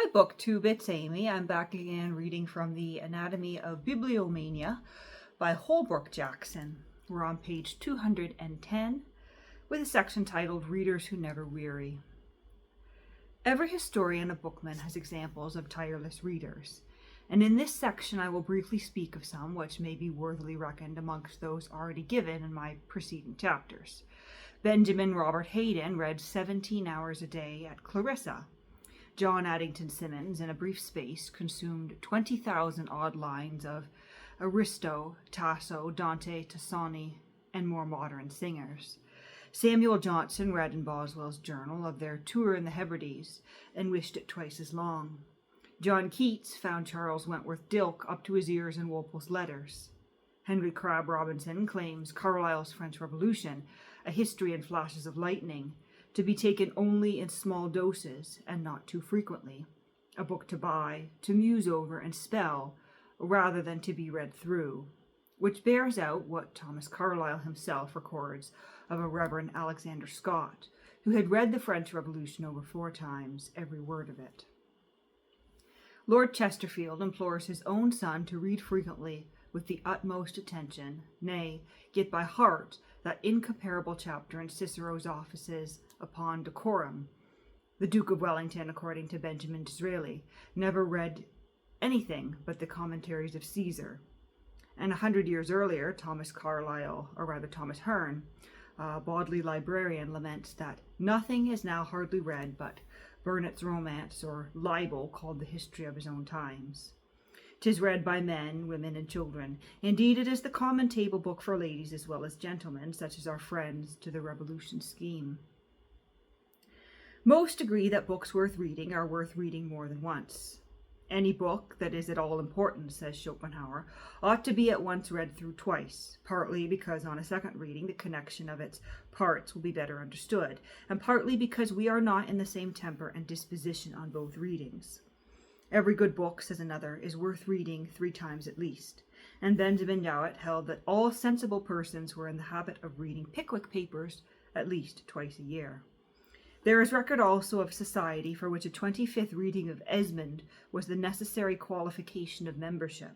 Hi, BookTube, it's Amy. I'm back again reading from the Anatomy of Bibliomania by Holbrook Jackson. We're on page 210 with a section titled Readers Who Never Weary. Every historian of bookmen has examples of tireless readers, and in this section I will briefly speak of some which may be worthily reckoned amongst those already given in my preceding chapters. Benjamin Robert Hayden read 17 hours a day at Clarissa. John Addington Symonds, in a brief space, consumed 20,000 odd lines of Aristo, Tasso, Dante, Tassoni, and more modern singers. Samuel Johnson read in Boswell's journal of their tour in the Hebrides, and wished it twice as long. John Keats found Charles Wentworth Dilke up to his ears in Walpole's letters. Henry Crabb Robinson claims Carlyle's French Revolution, a history in flashes of lightning, to be taken only in small doses and not too frequently, a book to buy, to muse over and spell, rather than to be read through, which bears out what Thomas Carlyle himself records of a Reverend Alexander Scott, who had read the French Revolution over 4 times, every word of it. Lord Chesterfield implores his own son to read frequently with the utmost attention, nay, get by heart that incomparable chapter in Cicero's offices upon decorum. The Duke of Wellington, according to Benjamin Disraeli, never read anything but the commentaries of Caesar. And 100 years earlier, Thomas Hearne, Bodley librarian, laments that nothing is now hardly read but Burnet's romance or libel called the history of his own times. 'Tis read by men, women, and children. Indeed, it is the common table book for ladies as well as gentlemen, such as our friends to the Revolution scheme. Most agree that books worth reading are worth reading more than once. Any book that is at all important, says Schopenhauer, ought to be at once read through twice, partly because on a second reading the connection of its parts will be better understood, and partly because we are not in the same temper and disposition on both readings. Every good book, says another, is worth reading 3 times at least, and Benjamin Jowett held that all sensible persons were in the habit of reading Pickwick Papers at least twice a year. There is record also of society for which a 25th reading of Esmond was the necessary qualification of membership.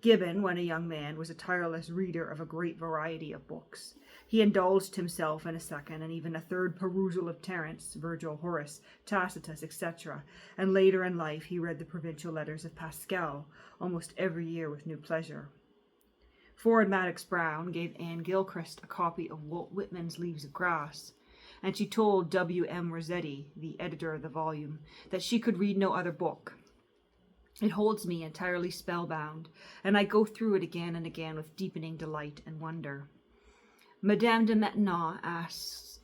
Gibbon, when a young man, was a tireless reader of a great variety of books. He indulged himself in a second and even a third perusal of Terence, Virgil, Horace, Tacitus, etc., and later in life he read the provincial letters of Pascal almost every year with new pleasure. Ford Madox Brown gave Anne Gilchrist a copy of Walt Whitman's Leaves of Grass, and she told W. M. Rossetti, the editor of the volume, that she could read no other book. It holds me entirely spellbound, and I go through it again and again with deepening delight and wonder. Madame de Maintenon asks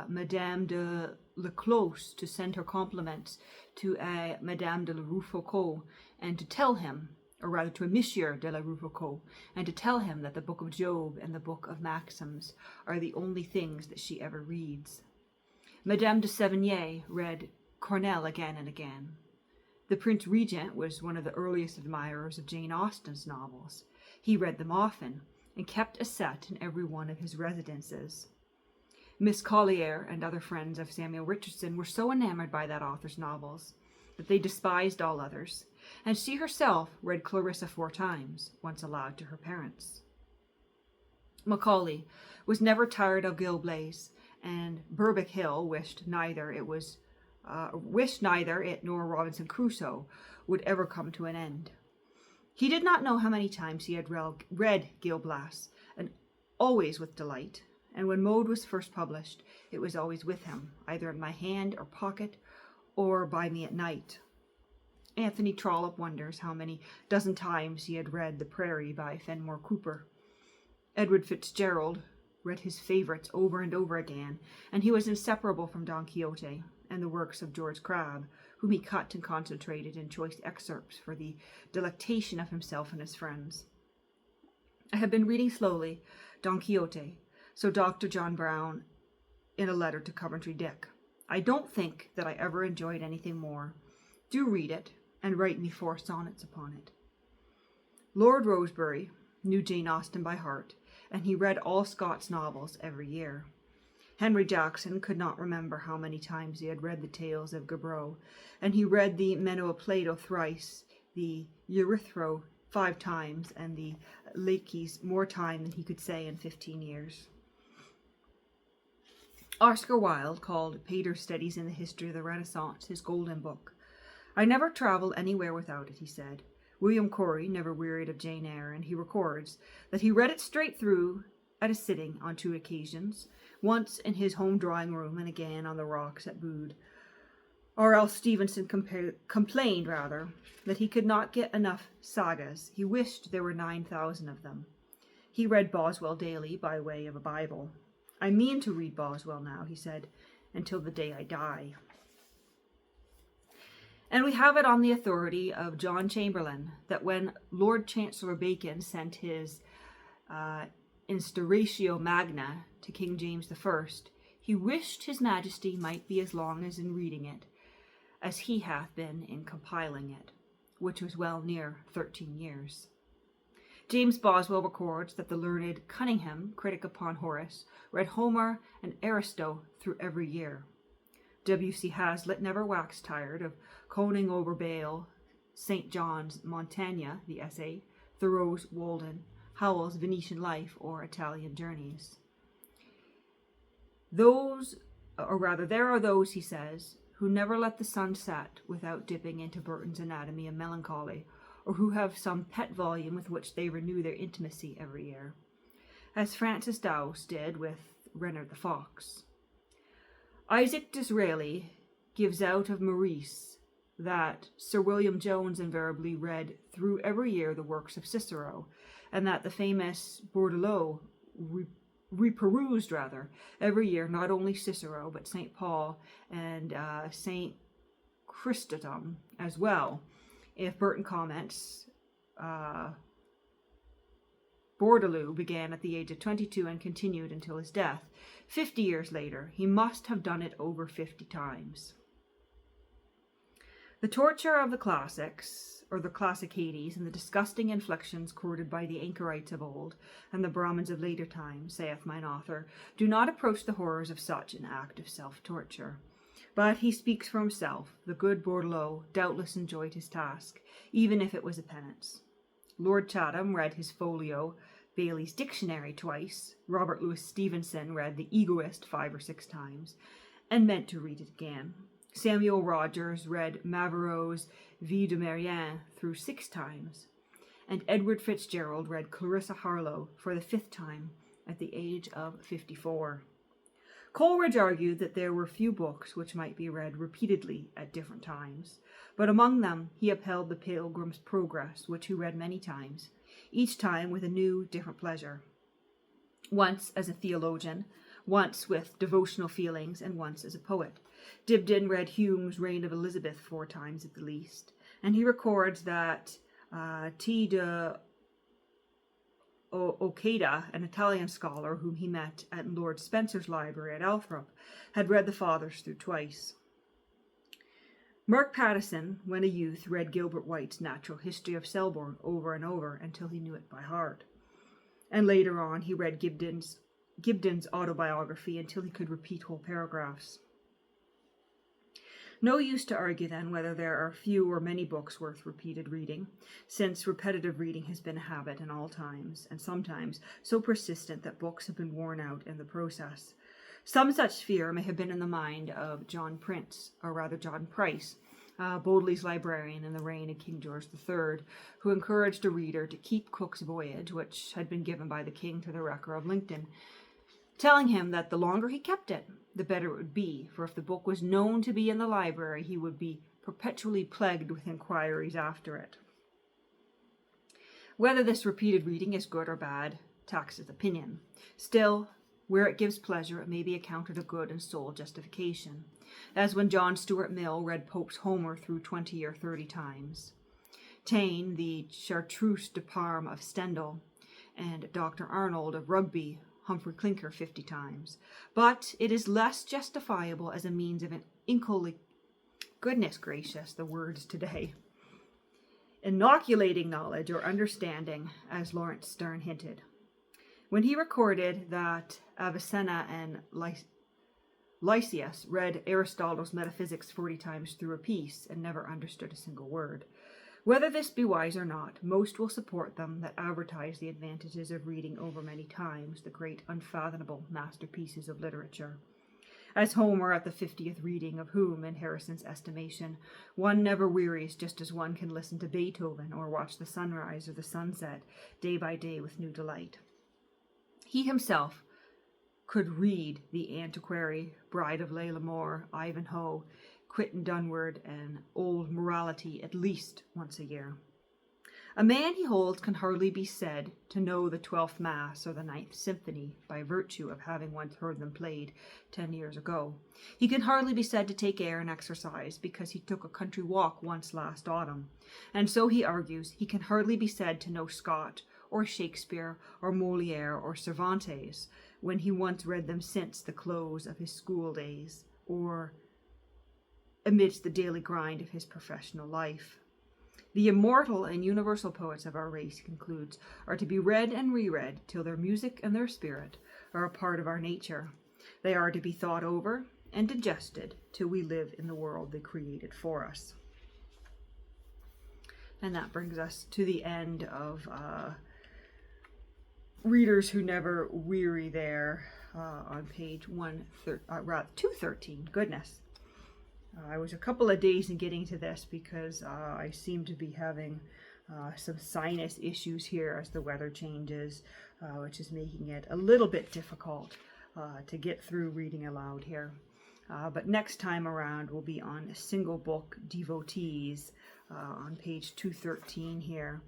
Madame de Leclos to send her compliments to a Madame de la Rochefoucauld, and to tell him, or rather to a Monsieur de la Rochefoucauld, and to tell him that the Book of Job and the Book of Maxims are the only things that she ever reads. Madame de Sévigné read Corneille again and again. The Prince Regent was one of the earliest admirers of Jane Austen's novels. He read them often, and kept a set in every one of his residences. Miss Collier and other friends of Samuel Richardson were so enamored by that author's novels that they despised all others, and she herself read Clarissa 4 times, once aloud to her parents. Macaulay was never tired of Gil Blas, and Berbick Hill wished neither it nor Robinson Crusoe would ever come to an end. He did not know how many times he had read Gil Blas, and always with delight, and when Maud was first published, it was always with him, either in my hand or pocket, or by me at night. Anthony Trollope wonders how many dozen times he had read The Prairie by Fenimore Cooper. Edward Fitzgerald read his favourites over and over again, and he was inseparable from Don Quixote and the works of George Crabbe, whom he cut and concentrated in choice excerpts for the delectation of himself and his friends. I have been reading slowly Don Quixote, so Dr. John Brown in a letter to Coventry Dick. I don't think that I ever enjoyed anything more. Do read it, and write me 4 sonnets upon it. Lord Rosebery knew Jane Austen by heart, and he read all Scott's novels every year. Henry Jackson could not remember how many times he had read the tales of Gabro, and he read the Menoplato thrice, the Erythro 5 times, and the Laches more time than he could say in 15 years. Oscar Wilde called Pater's Studies in the History of the Renaissance his golden book. "I never travelled anywhere without it," he said. William Corey never wearied of Jane Eyre, and he records that he read it straight through at a sitting on 2 occasions, once in his home drawing room and again on the rocks at Bude. Or else Stevenson complained that he could not get enough sagas. He wished there were 9,000 of them. He read Boswell daily by way of a Bible. "I mean to read Boswell now," he said, "until the day I die." And we have it on the authority of John Chamberlain that when Lord Chancellor Bacon sent his Instauratio Magna to King James I, he wished his Majesty might be as long as in reading it as he hath been in compiling it, which was well near 13 years. James Boswell records that the learned Cunningham, critic upon Horace, read Homer and Aristo through every year. W.C. Hazlitt never waxed tired of coning over Bale, St. John's Montaigne, the essay, Thoreau's Walden, Howell's Venetian Life, or Italian Journeys. There are those, he says, who never let the sun set without dipping into Burton's Anatomy of Melancholy, or who have some pet volume with which they renew their intimacy every year, as Francis Dowse did with Reynard the Fox. Isaac Disraeli gives out of Maurice that Sir William Jones invariably read through every year the works of Cicero, and that the famous Bordelot reperused every year not only Cicero but St. Paul and St. Chrysostom as well. If Burton comments, Bordelot began at the age of 22 and continued until his death. 50 years later, he must have done it over 50 times. The torture of the classics, or the classic Hades, and the disgusting inflictions courted by the anchorites of old, and the Brahmins of later times, saith mine author, do not approach the horrors of such an act of self-torture. But he speaks for himself. The good Bordelot doubtless enjoyed his task, even if it was a penance. Lord Chatham read his folio, Bailey's Dictionary, twice. Robert Louis Stevenson read The Egoist 5 or 6 times, and meant to read it again. Samuel Rogers read Mavero's Vie de Marianne through 6 times, and Edward Fitzgerald read Clarissa Harlowe for the 5th time at the age of 54. Coleridge argued that there were few books which might be read repeatedly at different times, but among them he upheld the Pilgrim's Progress, which he read many times, each time with a new, different pleasure. Once as a theologian, once with devotional feelings, and once as a poet. Dibdin read Hume's Reign of Elizabeth 4 times at the least, and he records that T. de Okada, an Italian scholar whom he met at Lord Spencer's library at Althorp, had read the Fathers through twice. Mark Pattison, when a youth, read Gilbert White's Natural History of Selborne over and over until he knew it by heart. And later on he read Gibdin's autobiography until he could repeat whole paragraphs. No use to argue then whether there are few or many books worth repeated reading, since repetitive reading has been a habit in all times, and sometimes so persistent that books have been worn out in the process. Some such fear may have been in the mind of John Price, Bodley's librarian in the reign of King George III, who encouraged a reader to keep Cook's Voyage, which had been given by the king to the wrecker of Lincoln, telling him that the longer he kept it, the better it would be, for if the book was known to be in the library, he would be perpetually plagued with inquiries after it. Whether this repeated reading is good or bad taxeth opinion. Still, where it gives pleasure, it may be accounted a good and sole justification, as when John Stuart Mill read Pope's Homer through 20 or 30 times. Taine, the Chartreuse de Parme of Stendhal, and Dr. Arnold of Rugby, Humphrey Clinker 50 times. But it is less justifiable as a means of an goodness gracious, the words today. Inoculating knowledge or understanding, as Lawrence Sterne hinted. When he recorded that Avicenna and Lysias read Aristotle's Metaphysics 40 times through a piece and never understood a single word. Whether this be wise or not, most will support them that advertise the advantages of reading over many times the great unfathomable masterpieces of literature. As Homer at the 50th reading, of whom, in Harrison's estimation, one never wearies, just as one can listen to Beethoven or watch the sunrise or the sunset day by day with new delight. He himself could read The Antiquary, Bride of Lammermoor, Ivanhoe, Quentin Dunward, and Old Morality at least once a year. A man, he holds, can hardly be said to know the 12th Mass or the 9th Symphony by virtue of having once heard them played 10 years ago. He can hardly be said to take air and exercise because he took a country walk once last autumn. And so, he argues, he can hardly be said to know Scott or Shakespeare or Moliere or Cervantes when he once read them since the close of his school days or amidst the daily grind of his professional life. The immortal and universal poets of our race, he concludes, are to be read and reread till their music and their spirit are a part of our nature. They are to be thought over and digested till we live in the world they created for us. And that brings us to the end of Readers Who Never Weary there on page 213. Goodness. I was a couple of days in getting to this because I seem to be having some sinus issues here as the weather changes, which is making it a little bit difficult to get through reading aloud here. But next time around we'll be on Single Book Devotees on page 213 here,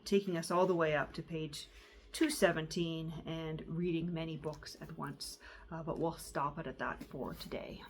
taking us all the way up to page 217 and reading many books at once. But we'll stop it at that for today.